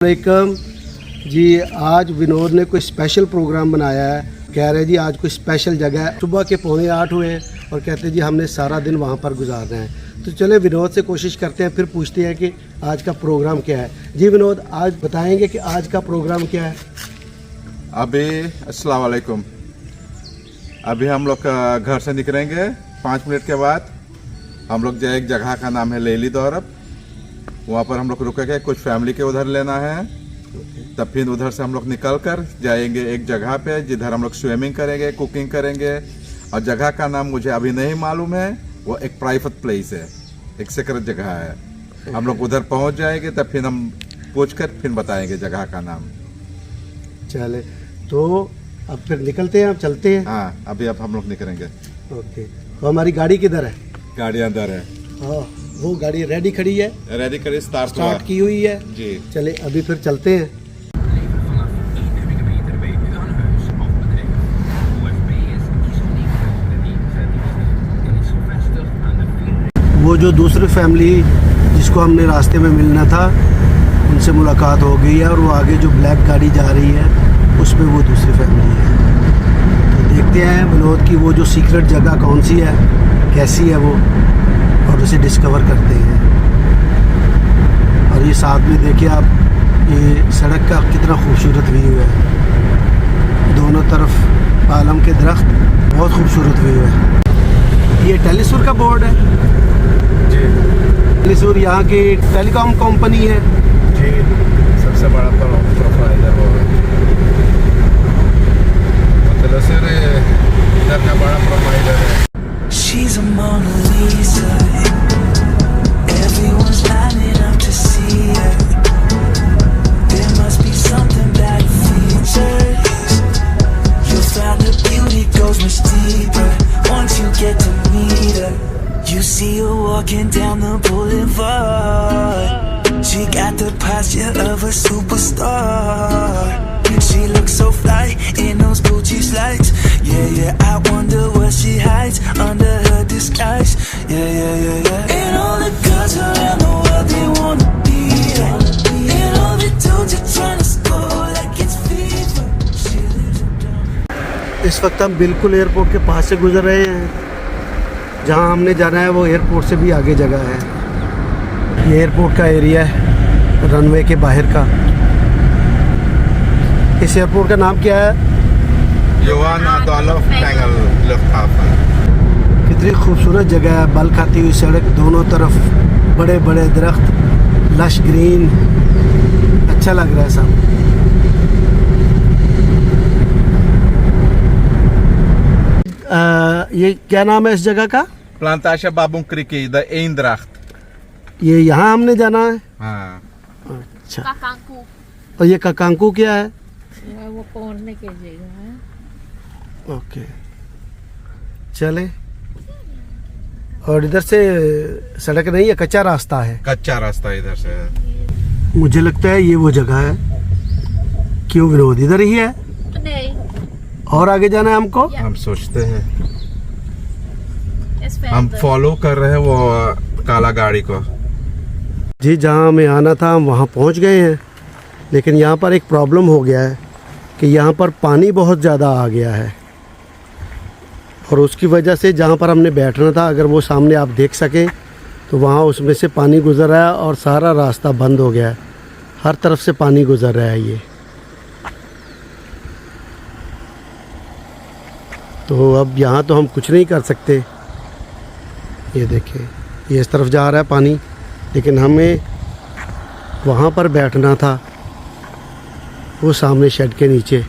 वालेकुम जी। आज विनोद ने कोई स्पेशल प्रोग्राम बनाया है। कह रहे जी आज कोई स्पेशल जगह है। सुबह के 7:45 हुए और कहते जी हमने सारा दिन वहाँ पर गुजारना है। तो चले विनोद से कोशिश करते हैं, फिर पूछते हैं कि आज का प्रोग्राम क्या है। जी विनोद, आज बताएंगे कि आज का प्रोग्राम क्या है। अभी अस्सलाम वालेकुम। अभी हम लोग घर से निकलेंगे 5 मिनट के बाद। हम लोग जो एक जगह का नाम है लेली दौरब, वहाँ पर हम लोग रुकेंगे। कुछ फैमिली के उधर लेना है, तब फिर उधर से हम लोग निकल कर जाएंगे एक जगह पे जिधर हम लोग स्विमिंग करेंगे, कुकिंग करेंगे। और जगह का नाम मुझे अभी नहीं मालूम है, वो एक प्राइवेट प्लेस है, एक सीक्रेट जगह है। हम लोग उधर पहुँच जाएंगे, तब फिर हम पूछ कर फिर बताएंगे जगह का नाम। चले तो अब फिर निकलते हैं, अब चलते हैं। हाँ, अभी अब हम लोग निकलेंगे। ओके, तो हमारी गाड़ी किधर है? गाड़ी अंदर है। हाँ, वो गाड़ी रेडी खड़ी है, रेडी करिए, स्टार्ट की हुई है जी। चले अभी फिर चलते हैं। वो जो दूसरी फैमिली जिसको हमने रास्ते में मिलना था, उनसे मुलाकात हो गई है और वो आगे जो ब्लैक गाड़ी जा रही है उसमें वो दूसरी फैमिली है। तो देखते हैं विनोद की वो जो सीक्रेट जगह कौन सी है, कैसी है वो, और उसे डिस्कवर करते हैं। और ये साथ में देखिए आप, ये सड़क का कितना खूबसूरत व्यू है। दोनों तरफ आलम के दरख्त, बहुत खूबसूरत व्यू है। ये टेलीसूर का बोर्ड है जी। टेलीसूर यहाँ की टेलीकॉम कंपनी है जी, सबसे बड़ा प्रोवाइडर वो है। टेलीसूर इधर का बड़ा प्रोवाइडर है। She's a Mona Lisa. Everyone's lining up to see her. There must be something about her features. You'll find her beauty goes much deeper once you get to meet her. You see her walking down the boulevard. She got the posture of a superstar. She looks so fly in those Gucci slides. Yeah, I wonder what she hides under her disguise. Yeah. And all the girls around the world, they wanna be her. And all the dudes are trying to score like it's fever. She lives down. इस वक्त हम बिल्कुल airport के पास से गुजर रहे हैं। जहाँ हमने जाना है वो एयरपोर्ट से भी आगे जगह है। ये एयरपोर्ट का एरिया है, रनवे के बाहर का। इस एयरपोर्ट का नाम क्या है? योहान अडोल्फ एंगल लुफ्टहाfen। कितनी खूबसूरत जगह है, बल खाती हुई सड़क, दोनों तरफ बड़े बड़े दरख्त, लश ग्रीन, अच्छा लग रहा है सब। ये क्या नाम है इस जगह का? प्लांटाशन बाबू क्रिकी द एंद्राख्त। ये यहाँ हमने जाना है। हाँ। अच्छा, काकांकू। और ये काकांकू क्या है? वो पौड़ने के जगह है। ओके, चले। और इधर से सड़क नहीं है, कच्चा रास्ता है। कच्चा रास्ता इधर से है। मुझे लगता है ये वो जगह है। क्यों विनोद, इधर ही है? नहीं, और आगे जाना है हमको? हम सोचते हैं, इस पे हम फॉलो कर रहे हैं वो काला गाड़ी को। जी, जहाँ हमें आना था हम वहाँ पहुँच गए हैं, लेकिन यहाँ पर एक प्रॉब्लम हो गया है कि यहाँ पर पानी बहुत ज़्यादा आ गया है। और उसकी वजह से जहाँ पर हमने बैठना था, अगर वो सामने आप देख सकें तो वहाँ उसमें से पानी गुज़र रहा है और सारा रास्ता बंद हो गया है। हर तरफ से पानी गुज़र रहा है। ये तो अब यहाँ तो हम कुछ नहीं कर सकते। ये देखें, ये इस तरफ जा रहा है पानी, लेकिन हमें वहाँ पर बैठना था, वो सामने शेड के नीचे,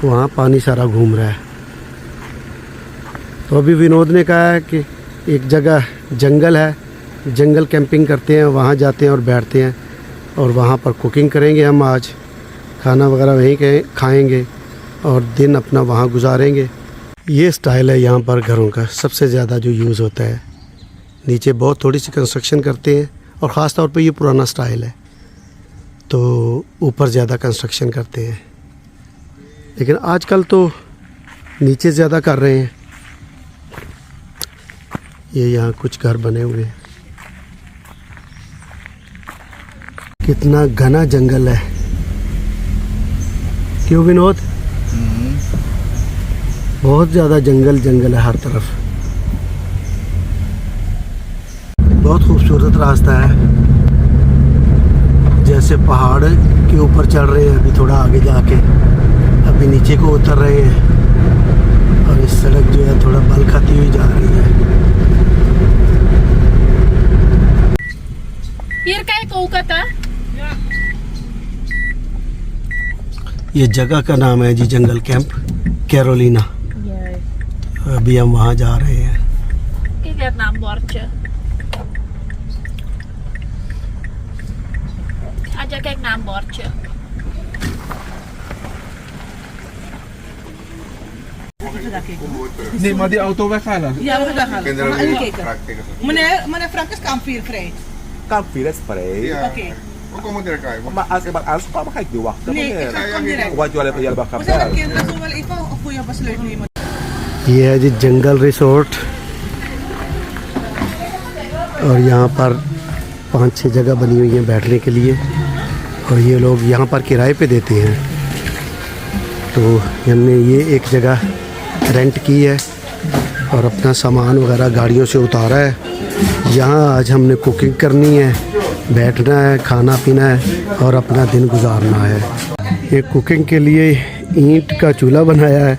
वहाँ पानी सारा घूम रहा है। तो अभी विनोद ने कहा है कि एक जगह जंगल है, जंगल कैंपिंग करते हैं, वहाँ जाते हैं और बैठते हैं और वहाँ पर कुकिंग करेंगे। हम आज खाना वगैरह वहीं खाएंगे और दिन अपना वहाँ गुजारेंगे। ये स्टाइल है यहाँ पर घरों का, सबसे ज़्यादा जो यूज़ होता है। नीचे बहुत थोड़ी सी कंस्ट्रक्शन करते हैं और ख़ास तौर पे ये पुराना स्टाइल है, तो ऊपर ज़्यादा कंस्ट्रक्शन करते हैं। लेकिन आजकल तो नीचे ज़्यादा कर रहे हैं। ये यहाँ कुछ घर बने हुए हैं। कितना घना जंगल है, क्यों विनोद? बहुत ज़्यादा जंगल जंगल है हर तरफ। बहुत खूबसूरत रास्ता है, जैसे पहाड़ के ऊपर चढ़ रहे हैं अभी थोड़ा आगे जाके, अभी नीचे को उतर रहे हैं और इस सड़क जो है थोड़ा बल खाती हुई जा रही है। Hier kijk ook het hè. ये जगह का नाम है जी जंगल कैंप कैरोलिना। Ja. अभी हम वहाँ जा रहे हैं। Kijk het naambordje. Aja kijk naambordje. Nee, maar die auto weghalen. Ja, we gaan halen. Kinderen We gaan willen even kijken. kijken. Meneer Frank is kampvuurvrij. Kampvuur is vrij. Ja. Oké. We komen direct uit. Maar als iemand aankomt, ga ik niet wachten. Nee, meneer. ik ga direct. Want jullie hebben We zijn gebeld. de kinderen zo wel even een goede besluit nemen. ये है जी जंगल resort और यहाँ पर 5-6 जगह बनी हुई हैं बैठने के लिए और ये लोग यहाँ पर किराए पे देते हैं। तो हमने ये एक जगह रेंट की है और अपना सामान वगैरह गाड़ियों से उतारा है। यहाँ आज हमने कुकिंग करनी है, बैठना है, खाना पीना है और अपना दिन गुजारना है। ये कुकिंग के लिए ईंट का चूल्हा बनाया है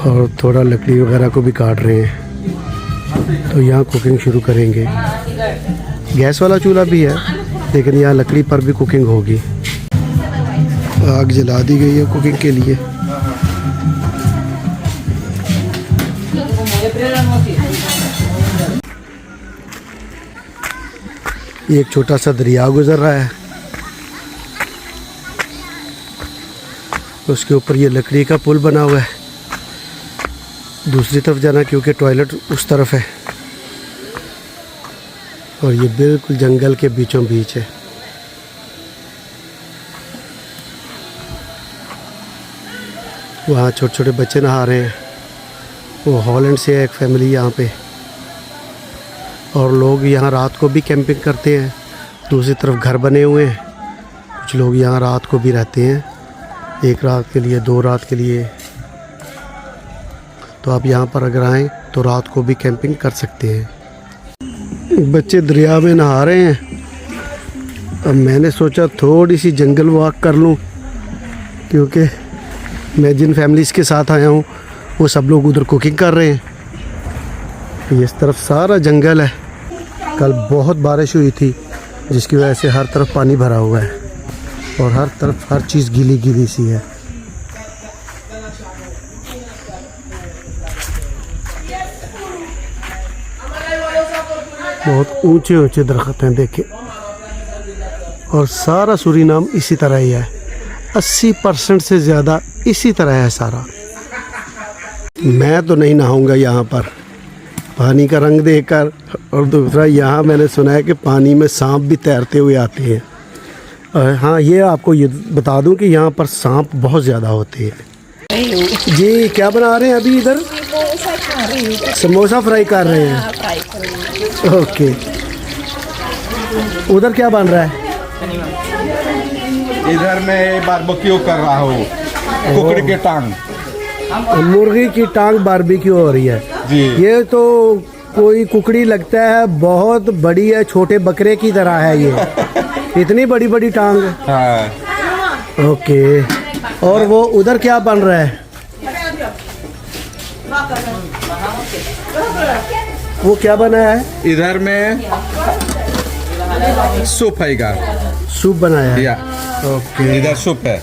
और थोड़ा लकड़ी वगैरह को भी काट रहे हैं। तो यहाँ कुकिंग शुरू करेंगे। गैस वाला चूल्हा भी है लेकिन यहाँ लकड़ी पर भी कुकिंग होगी। आग जला दी गई है कुकिंग के लिए। एक छोटा सा दरिया गुजर रहा है, उसके ऊपर ये लकड़ी का पुल बना हुआ है। दूसरी तरफ जाना क्योंकि टॉयलेट उस तरफ है और ये बिल्कुल जंगल के बीचों बीच है। वहाँ छोटे छोटे बच्चे नहा रहे हैं। वो हॉलैंड से है एक फैमिली यहाँ पे और लोग यहाँ रात को भी कैंपिंग करते हैं। दूसरी तरफ घर बने हुए हैं, कुछ लोग यहाँ रात को भी रहते हैं, 1 रात के लिए 2 रात के लिए। तो आप यहाँ पर अगर आएँ तो रात को भी कैंपिंग कर सकते हैं। बच्चे दरिया में नहा रहे हैं। अब मैंने सोचा थोड़ी सी जंगल वॉक कर लूँ क्योंकि मैं जिन फैमिलीज़ के साथ आया हूँ वो सब लोग उधर कुकिंग कर रहे हैं। इस तरफ सारा जंगल है। कल बहुत बारिश हुई थी जिसकी वजह से हर तरफ पानी भरा हुआ है और हर तरफ हर चीज़ गीली गीली सी है। बहुत ऊंचे ऊंचे दरख्त हैं देखे और सारा सूरीनाम इसी तरह ही है। 80% से ज़्यादा इसी तरह है सारा। मैं तो नहीं नहाऊंगा यहाँ पर पानी का रंग देखकर, और दूसरा यहाँ मैंने सुना है कि पानी में सांप भी तैरते हुए आते हैं। और हाँ, ये आपको ये बता दूं कि यहाँ पर सांप बहुत ज़्यादा होते हैं। जी क्या बना रहे हैं अभी इधर? समोसा फ्राई कर रहे हैं। ओके, उधर क्या बन रहा है? इधर मैं बारबेक्यू कर रहा हूँ, कुकड़ी के टांग। मुर्गी की टांग बारबेक्यू हो रही है जी। ये तो कोई कुकड़ी लगता है, बहुत बड़ी है, छोटे बकरे की तरह है ये। इतनी बड़ी बड़ी टांग। हाँ। ओके, और वो उधर क्या बन रहा है? वो क्या बना है? इधर में सूप है का सूप बनाया है। या ओके, इधर सूप है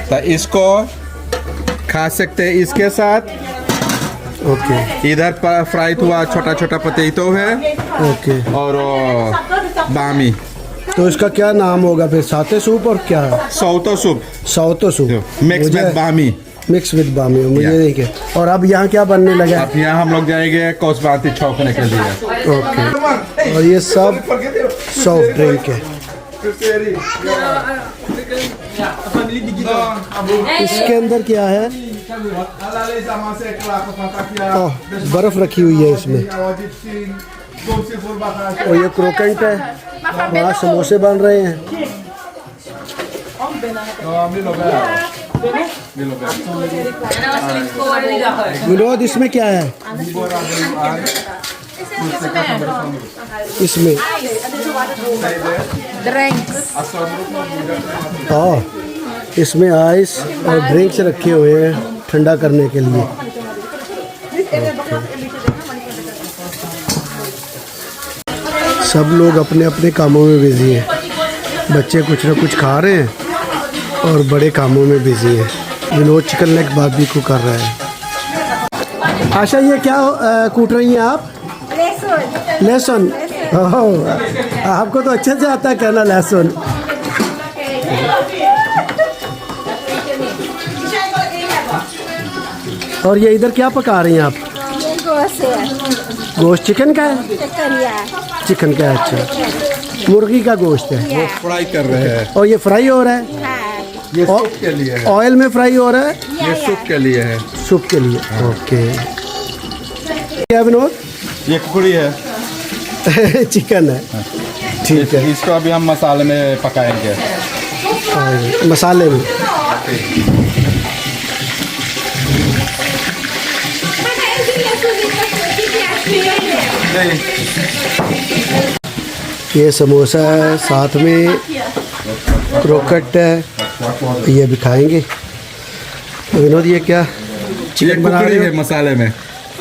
तो इसको खा सकते हैं इसके साथ। ओके, इधर पर फ्राई हुआ छोटा छोटा पोटैटो है ओके। और बामी तो इसका क्या नाम होगा फिर? साते सूप और क्या? सौतो सूप साउतो सूप मिक्स मुझे- विद बामी। मिक्स विद बामी मुझे या। नहीं के। और अब यहाँ क्या बनने लगा है? अब यहाँ हम लोग जाएंगे कोसबाती छौंकने के लिए। ओके, और ये सब सॉफ्ट ड्रिंक है। इसके अंदर क्या है? ओह, बर्फ रखी हुई है इसमें। और ये क्रोकेंट है, वहाँ समोसे बन रहे हैं। विनोद इसमें क्या है? इसमें इसमें आइस और ड्रिंक्स रखे हुए हैं ठंडा करने के लिए। सब लोग अपने अपने कामों में बिजी हैं। बच्चे कुछ ना कुछ खा रहे हैं और बड़े कामों में बिजी हैं। विनोद चिकन लेग बारबेक्यू कर रहा है। आशा ये क्या कूट रही हैं आप? लहसुन। ओह, आपको तो अच्छे से आता है कहना लहसुन। और ये इधर क्या पका रही हैं आप? गोश्त चिकन का है? चिकन का है, अच्छा। मुर्गी का गोश्त है। वो फ्राई कर रहे हैं। और ये फ्राई हो रहा है? ये सूप के लिए है। ऑयल में फ्राई हो रहा है? ये सूप के लिए है। सूप के लिए, ओके। क्या विनोद? ये कुकड़ी है। चिकन है, ठीक है। इसको अभी हम मसाले में पकाएंगे। और मसाले में ये समोसा है, साथ में क्रोकेट है, ये भी खाएंगे। विनोद ये क्या चिकन बना रहे है हो? मसाले में।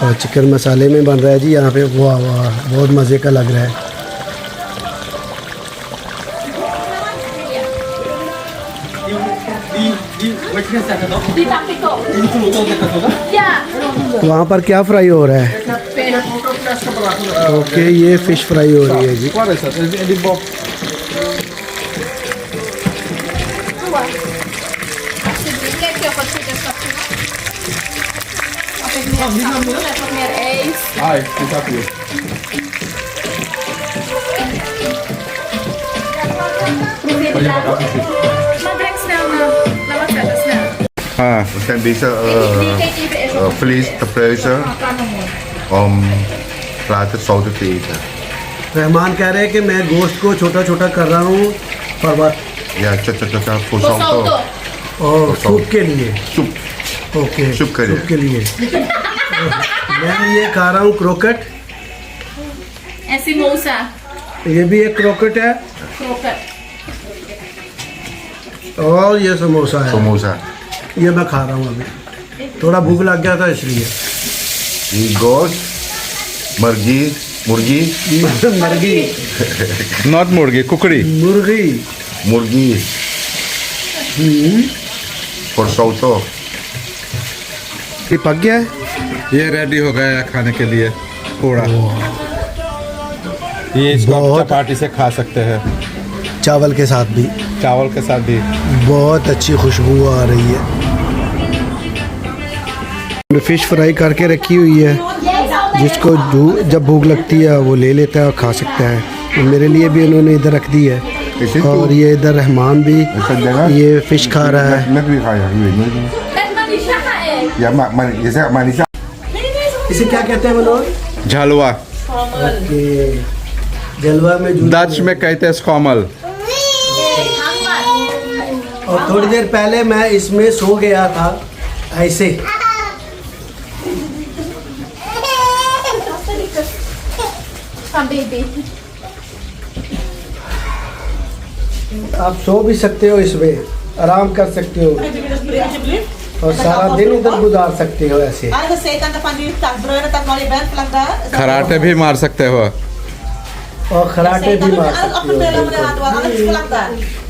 और चिकन मसाले में बन रहा है जी यहाँ पे। वाह वाह, बहुत मज़े का लग रहा है। वहाँ पर क्या फ्राई हो रहा है? ओके, ये फिश फ्राई हो रही है जी। Ai, desafio. हाँ, Kan bisa vlees te pluizen om later zout te eten. Rahman कह रहे हैं कि मैं गोश्त को छोटा छोटा कर रहा हूँ पर Ja, tja, voor zout. और सूप के लिए। Soep. ओके, सूप के लिए। सूप के लिए। मैं ये खा रहा हूँ क्रोकेट। ऐसी मौसा ये भी एक क्रोकेट है क्रोकेट। और ये समोसा है। Samosa. ये मैं खा रहा हूँ अभी, थोड़ा भूख लग गया था इसलिए। Die goos, murgi, मुर्गी, नॉट मुर्गी, कुकड़ी। मुर्गी। murgi. Voor zout. ये पक गया है? ये रेडी हो गया है खाने के लिए पूरा। ये इसको आप बहुत- चपाती से खा सकते हैं, चावल के साथ भी चावल के साथ भी। बहुत अच्छी खुशबू आ रही है। फिश फ्राई करके रखी हुई है, जिसको जब भूख लगती है वो ले लेता है और खा सकता है। और मेरे लिए भी उन्होंने इधर रख दी है। और ये इधर रहमान भी ये फिश खा रहा है। Net wie ga je? Ja, maar je zegt maar niet. इसे क्या कहते हैं मनोज? झलवा, ओके, जलवा में जूस। डच में कहते हैं स्कॉमल। और थोड़ी देर पहले मैं इसमें सो गया था ऐसे। आप सो भी सकते हो इसमें, आराम कर सकते हो और सारा दिन इधर गुजार सकते हो ऐसे। Ano sa ikan na pandir tak bro na tak mali ban plagda. खराटे भी मार सकते हो। और खराटे भी मार Ano सकते ako हो। na lang na बिल्कुल। atwa. Ano plagda.